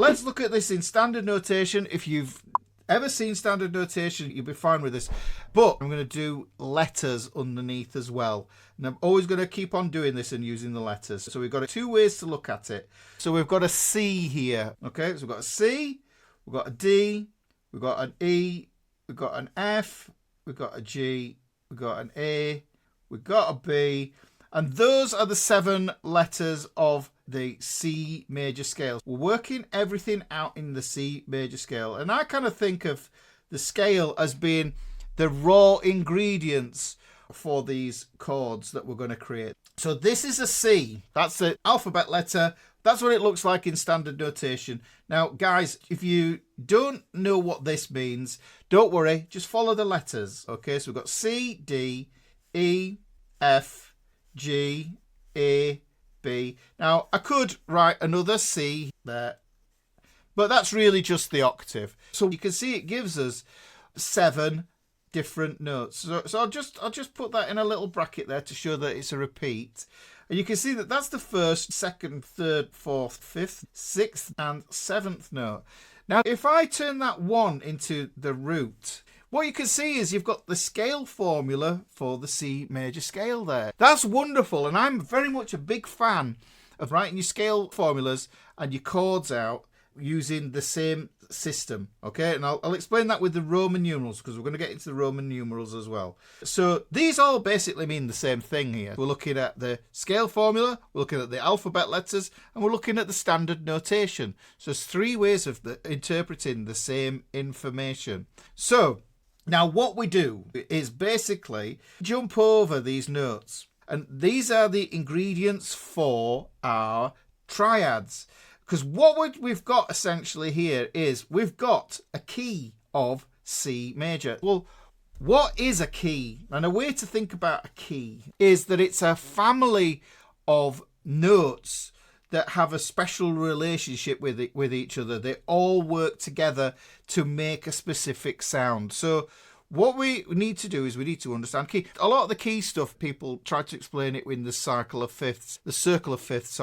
let's look at this in standard notation. If you've ever seen standard notation, you'll be fine with this. But I'm going to do letters underneath as well. And I'm always going to keep on doing this and using the letters. So we've got two ways to look at it. So we've got a C here. Okay, so we've got a C, we've got a D, we've got an E, we've got an F, we've got a G, we've got an A, we've got a B. And those are the 7 letters of the C major scale. We're working everything out in the C major scale. And I kind of think of the scale as being the raw ingredients for these chords that we're going to create. So this is a C. That's the alphabet letter. That's what it looks like in standard notation. Now, guys, if you don't know what this means, don't worry. Just follow the letters. Okay, so we've got C, D, E, F, G, A, B. Now, I could write another C there, but that's really just the octave. So you can see it gives us 7 different notes. So I'll just put that in a little bracket there to show that it's a repeat. And you can see that that's the first, second, third, fourth, fifth, sixth, and 7th note. Now, if I turn that 1 into the root, what you can see is you've got the scale formula for the C major scale there. That's wonderful, and I'm very much a big fan of writing your scale formulas and your chords out using the same system, okay? And I'll explain that with the Roman numerals, because we're going to get into the Roman numerals as well. So these all basically mean the same thing here. We're looking at the scale formula, we're looking at the alphabet letters, and we're looking at the standard notation. So there's 3 ways of interpreting the same information. So now what we do is basically jump over these notes. And these are the ingredients for our triads. Because what we've got essentially here is we've got a key of C major. Well, what is a key? And a way to think about a key is that it's a family of notes that have a special relationship with each other. They all work together to make a specific sound. So what we need to do is we need to understand key. A lot of the key stuff, people try to explain it in the circle of fifths. The circle of fifths.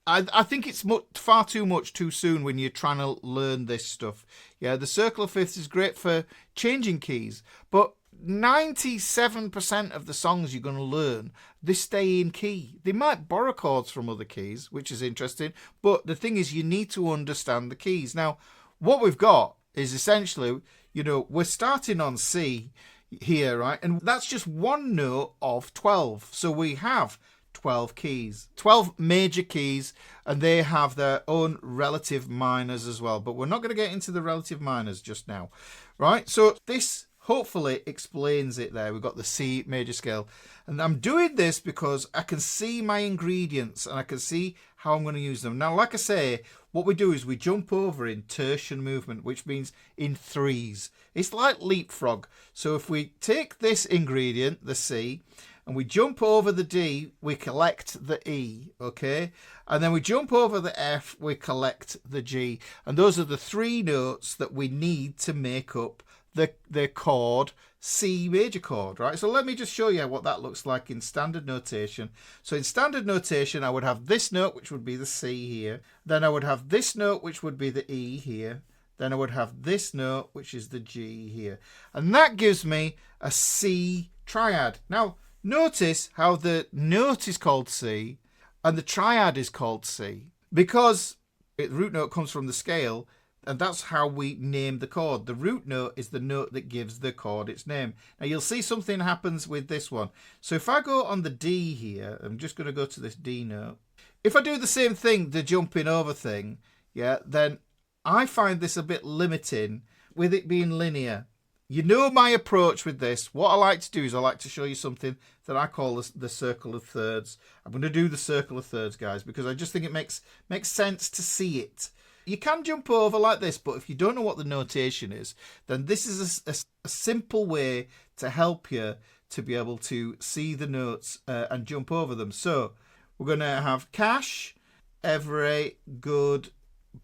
I think it's far too much too soon when you're trying to learn this stuff. Yeah, the circle of fifths is great for changing keys, but 97% of the songs you're going to learn, they stay in key. They might borrow chords from other keys, which is interesting, but the thing is you need to understand the keys. Now, what we've got is essentially, we're starting on C here, right? And that's just one note of 12. So we have 12 keys, 12 major keys, and they have their own relative minors as well. But we're not going to get into the relative minors just now, right? So this hopefully explains it there. We've got the C major scale. And I'm doing this because I can see my ingredients and I can see how I'm going to use them. Now, like I say, what we do is we jump over in tertian movement, which means in 3s. It's like leapfrog. So if we take this ingredient, the C, and we jump over the D, we collect the E, okay? And then we jump over the F, we collect the G. And those are the 3 notes that we need to make up the chord, C major chord, right? So let me just show you what that looks like in standard notation. So in standard notation, I would have this note, which would be the C here. Then I would have this note, which would be the E here. Then I would have this note, which is the G here. And that gives me a C triad. Now, notice how the note is called C and the triad is called C, because the root note comes from the scale, and that's how we name the chord. The root note is the note that gives the chord its name. Now you'll see something happens with this one. So if I go on the D here, I'm just going to go to this D note. If I do the same thing, the jumping over thing, yeah, then I find this a bit limiting with it being linear. You know my approach with this. What I like to do is I like to show you something that I call the circle of thirds. I'm going to do the circle of thirds, guys, because I just think it makes sense to see it. You can jump over like this, but if you don't know what the notation is, then this is a simple way to help you to be able to see the notes and jump over them. So we're going to have cash. Every good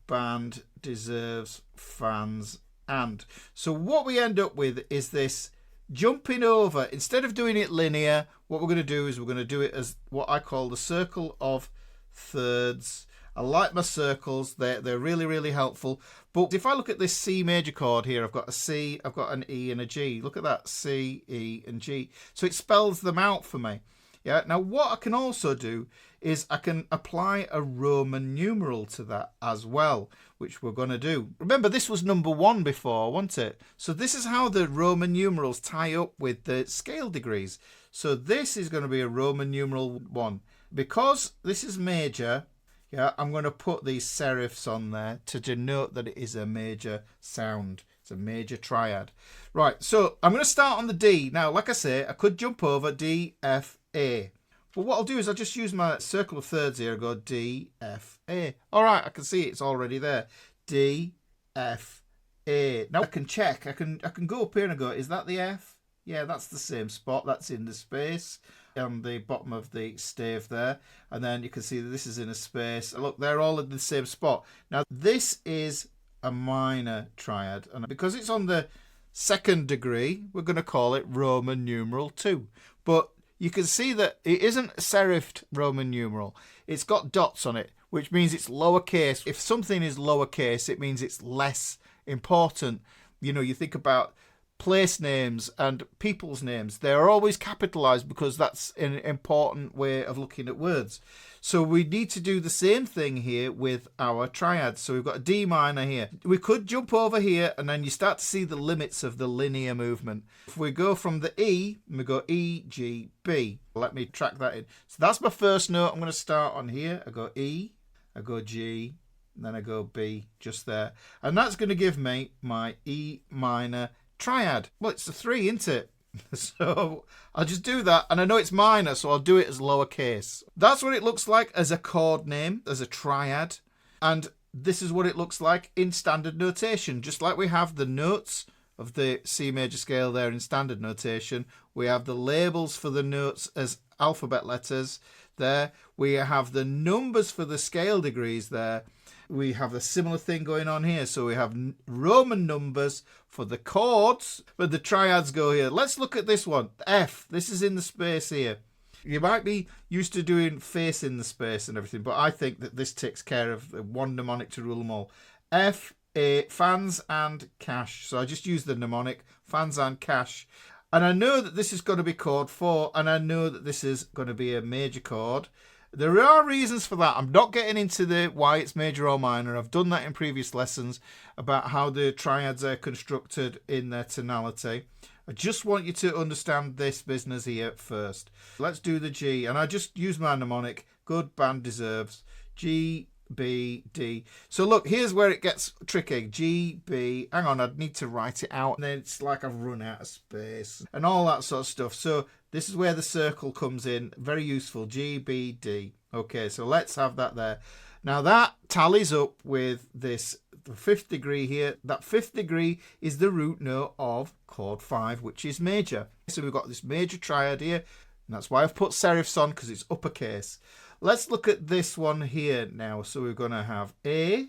band deserves fans. And so what we end up with is this jumping over. Instead of doing it linear, what we're going to do is we're going to do it as what I call the circle of thirds. I like my circles. They're really, really helpful. But if I look at this C major chord here, I've got a C, I've got an E and a G. Look at that, C, E and G. So it spells them out for me. Yeah. Now what I can also do is I can apply a Roman numeral to that as well, which we're going to do. Remember, this was number 1 before, wasn't it? So this is how the Roman numerals tie up with the scale degrees. So this is going to be a Roman numeral 1. Because this is major, yeah, I'm going to put these serifs on there to denote that it is a major sound. It's a major triad. Right, so I'm going to start on the D. Now, like I say, I could jump over D, F, A. But what I'll do is I'll just use my circle of thirds here and go D, F, A. All right, I can see it's already there. D, F, A. Now I can check. I can go up here and go, is that the F? Yeah, that's the same spot. That's in the space on the bottom of the stave there. And then you can see that this is in a space. Look, they're all in the same spot. Now, this is a minor triad. And because it's on the 2nd degree, we're going to call it Roman numeral 2. But you can see that it isn't a serifed Roman numeral. It's got dots on it, which means it's lowercase. If something is lowercase, it means it's less important. You know, you think about place names and people's names. They're always capitalized because that's an important way of looking at words. So we need to do the same thing here with our triads. So we've got a D minor here. We could jump over here and then you start to see the limits of the linear movement. If we go from the E, we go E, G, B. Let me track that in. So that's my first note. I'm going to start on here. I go E, I go G, and then I go B just there. And that's going to give me my E minor triad. Well, it's a 3, isn't it? So I'll just do that, and I know it's minor, so I'll do it as lowercase. That's what it looks like as a chord name, as a triad, and this is what it looks like in standard notation. Just like we have the notes of the C major scale there in standard notation, we have the labels for the notes as alphabet letters there. We have the numbers for the scale degrees there. We have a similar thing going on here. So we have Roman numbers for the chords, but the triads go here. Let's look at this one. F. This is in the space here. You might be used to doing face in the space and everything, but I think that this takes care of one mnemonic to rule them all. F, A, fans and cash. So I just use the mnemonic, fans and cash. And I know that this is going to be chord 4, and I know that this is going to be a major chord. There are reasons for that. I'm not getting into the why it's major or minor. I've done that in previous lessons about how the triads are constructed in their tonality. I just want you to understand this business here first. Let's do the G, and I just use my mnemonic. Good band deserves. G, B, D. So look, here's where it gets tricky. G, B. Hang on, I'd need to write it out. And then it's like I've run out of space and all that sort of stuff. So this is where the circle comes in. Very useful. G, B, D. Okay, so let's have that there. Now that tallies up with this, the 5th degree here. That 5th degree is the root note of chord 5, which is major. So we've got this major triad here. And that's why I've put serifs on, because it's uppercase. Let's look at this one here now. So we're going to have A.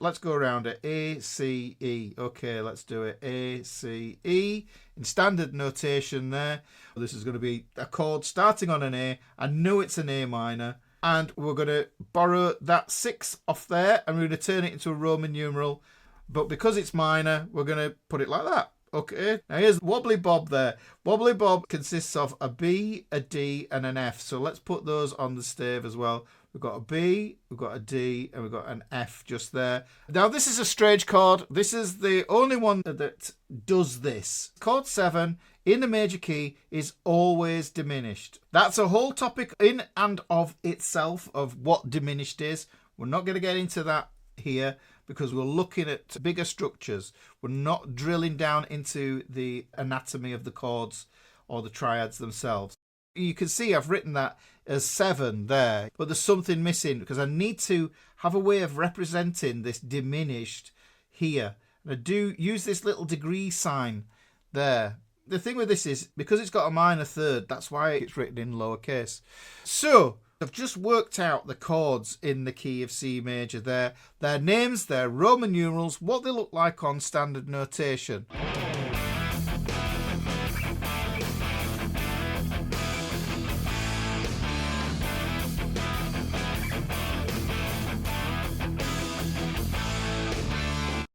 Let's go around it. A, C, E. Okay, let's do it. A, C, E. In standard notation there. This is going to be a chord starting on an A. I know it's an A minor. And we're going to borrow that 6 off there. And we're going to turn it into a Roman numeral. But because it's minor, we're going to put it like that. Okay, now here's Wobbly Bob there. Wobbly Bob consists of a B, a D, and an F. So let's put those on the stave as well. We've got a B, we've got a D, and we've got an F just there. Now this is a strange chord. This is the only one that does this. Chord 7 in the major key is always diminished. That's a whole topic in and of itself of what diminished is. We're not going to get into that here, because we're looking at bigger structures. We're not drilling down into the anatomy of the chords or the triads themselves. You can see I've written that as 7 there, but there's something missing because I need to have a way of representing this diminished here. And I do use this little degree sign there. The thing with this is, because it's got a minor 3rd, that's why it's written in lowercase. So I've just worked out the chords in the key of C major there. Their names, their Roman numerals, what they look like on standard notation.